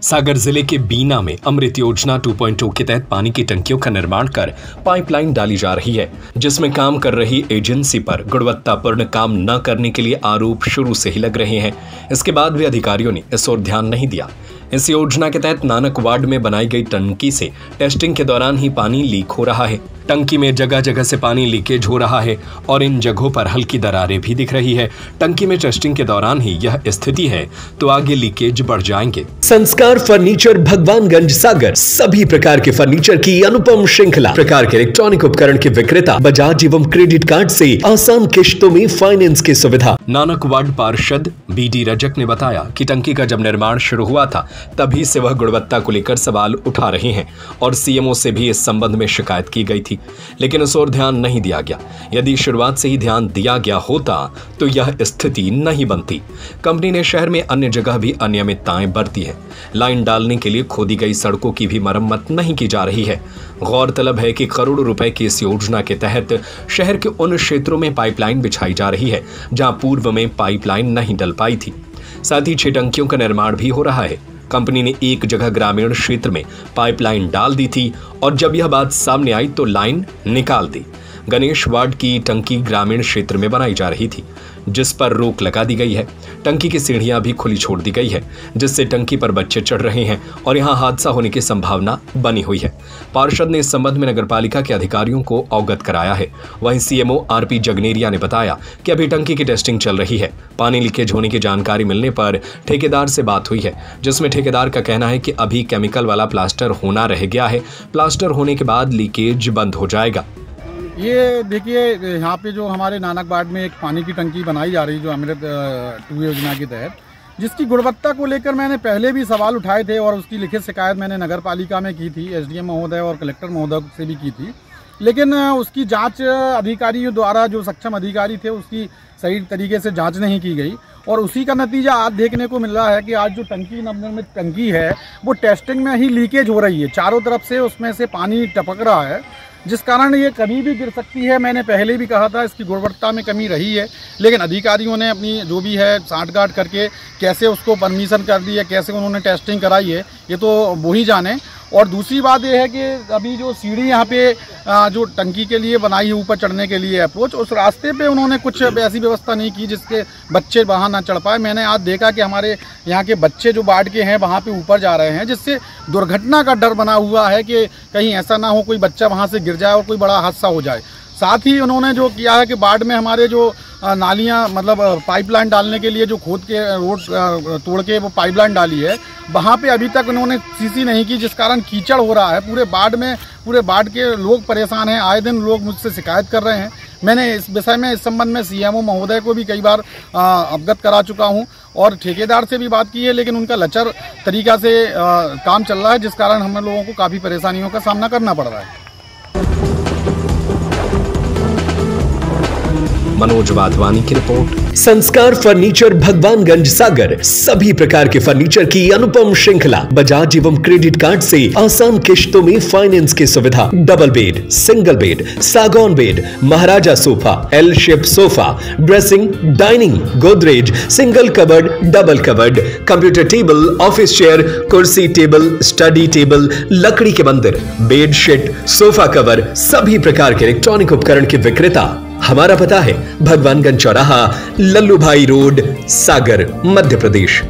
सागर जिले के बीना में अमृत योजना 2.0 के तहत पानी की टंकियों का निर्माण कर पाइपलाइन डाली जा रही है, जिसमें काम कर रही एजेंसी पर गुणवत्तापूर्ण काम न करने के लिए आरोप शुरू से ही लग रहे हैं। इसके बाद भी अधिकारियों ने इस ओर ध्यान नहीं दिया। इस योजना के तहत नानक वार्ड में बनाई गई टंकी से टेस्टिंग के दौरान ही पानी लीक हो रहा है। टंकी में जगह जगह से पानी लीकेज हो रहा है और इन जगहों पर हल्की दरारें भी दिख रही है। टंकी में टेस्टिंग के दौरान ही यह स्थिति है तो आगे लीकेज बढ़ जाएंगे। संस्कार फर्नीचर, भगवानगंज, सागर। सभी प्रकार के फर्नीचर की अनुपम श्रृंखला, प्रकार के इलेक्ट्रॉनिक उपकरण के विक्रेता, बजाज एवं क्रेडिट कार्ड से आसान किश्तों में फाइनेंस की सुविधा। नानक वार्ड पार्षद BD रजक ने बताया कि टंकी का जब निर्माण शुरू हुआ था तभी से वह गुणवत्ता को लेकर सवाल उठा रहे हैं और CMO से भी इस संबंध में शिकायत की गई थी, लेकिन उस ओर ध्यान नहीं दिया गया। यदि शुरुआत से ही ध्यान दिया गया होता तो यह स्थिति नहीं बनती। कंपनी ने शहर में अन्य जगह भी अनियमितताएं बरती है। लाइन डालने के लिए खोदी गई सड़कों की भी मरम्मत नहीं की जा रही है। गौरतलब है कि करोड़ों रुपए की इस योजना के तहत शहर के उन क्षेत्रों में पाइपलाइन बिछाई जा रही है जहां पूर्व में पाइपलाइन नहीं डल पाई थी। साथ ही 6 टंकियों का निर्माण भी हो रहा है। कंपनी ने एक जगह ग्रामीण क्षेत्र में पाइपलाइन डाल दी थी और जब यह बात सामने आई तो लाइन निकाल दी। गणेश वार्ड की टंकी ग्रामीण क्षेत्र में बनाई जा रही थी, जिस पर रोक लगा दी गई है। टंकी की सीढ़ियां भी खुली छोड़ दी गई है, जिससे टंकी पर बच्चे चढ़ रहे हैं और यहां हादसा होने की संभावना बनी हुई है। पार्षद ने इस संबंध में नगरपालिका के अधिकारियों को अवगत कराया है। वहीं CMO RP जगनेरिया ने बताया कि अभी टंकी की टेस्टिंग चल रही है। पानी लीकेज होने की जानकारी मिलने पर ठेकेदार से बात हुई है, जिसमें ठेकेदार का कहना है कि अभी केमिकल वाला प्लास्टर होना रह गया है। प्लास्टर होने के बाद लीकेज बंद हो जाएगा। ये देखिए, यहाँ पे जो हमारे नानक वार्ड में एक पानी की टंकी बनाई जा रही है जो अमृत 2 योजना के तहत, जिसकी गुणवत्ता को लेकर मैंने पहले भी सवाल उठाए थे और उसकी लिखित शिकायत मैंने नगर पालिका में की थी, SDM महोदय और कलेक्टर महोदय से भी की थी, लेकिन उसकी जांच अधिकारियों द्वारा, जो सक्षम अधिकारी थे, उसकी सही तरीके से जांच नहीं की गई और उसी का नतीजा आज देखने को मिल रहा है कि आज जो टंकी, नवनिर्मित टंकी है, वो टेस्टिंग में ही लीकेज हो रही है। चारों तरफ से उसमें से पानी टपक रहा है, जिस कारण ये कभी भी गिर सकती है। मैंने पहले भी कहा था इसकी गुणवत्ता में कमी रही है, लेकिन अधिकारियों ने अपनी जो भी है सांठगांठ करके कैसे उसको परमिशन कर दी है, कैसे उन्होंने टेस्टिंग कराई है, ये तो वो ही जाने। और दूसरी बात यह है कि अभी जो सीढ़ी यहाँ पे जो टंकी के लिए बनाई है ऊपर चढ़ने के लिए अप्रोच, उस रास्ते पे उन्होंने कुछ ऐसी व्यवस्था नहीं की जिसके बच्चे वहाँ ना चढ़ पाए। मैंने आज देखा कि हमारे यहाँ के बच्चे जो वार्ड के हैं वहाँ पे ऊपर जा रहे हैं, जिससे दुर्घटना का डर बना हुआ है कि कहीं ऐसा ना हो कोई बच्चा वहाँ से गिर जाए और कोई बड़ा हादसा हो जाए। साथ ही उन्होंने जो किया है कि वार्ड में हमारे जो नालियाँ, मतलब पाइपलाइन डालने के लिए जो खोद के रोड तोड़ के वो पाइपलाइन डाली है, वहाँ पे अभी तक उन्होंने सीसी नहीं की, जिस कारण कीचड़ हो रहा है पूरे वार्ड के लोग परेशान हैं। आए दिन लोग मुझसे शिकायत कर रहे हैं। मैंने इस विषय में, इस संबंध में CMO महोदय को भी कई बार अवगत करा चुका हूँ और ठेकेदार से भी बात की है, लेकिन उनका लचर तरीका से काम चल रहा है, जिस कारण हम लोगों को काफ़ी परेशानियों का सामना करना पड़ रहा है। मनोज वाधवानी की रिपोर्ट। संस्कार फर्नीचर, भगवानगंज, सागर। सभी प्रकार के फर्नीचर की अनुपम श्रृंखला, बजाज एवं क्रेडिट कार्ड से आसान किश्तों में फाइनेंस की सुविधा। डबल बेड, सिंगल बेड, सागौन बेड, महाराजा sofa, L shape sofa, dressing, dining, Godrej, single cupboard, double cupboard, computer table, office chair, कुर्सी टेबल, स्टडी टेबल, लकड़ी के मंदिर, बेड शीट, सोफा कवर, सभी प्रकार के इलेक्ट्रॉनिक उपकरण के विक्रेता। हमारा पता है भगवानगंज चौराहा, लल्लू भाई रोड, सागर, मध्य प्रदेश।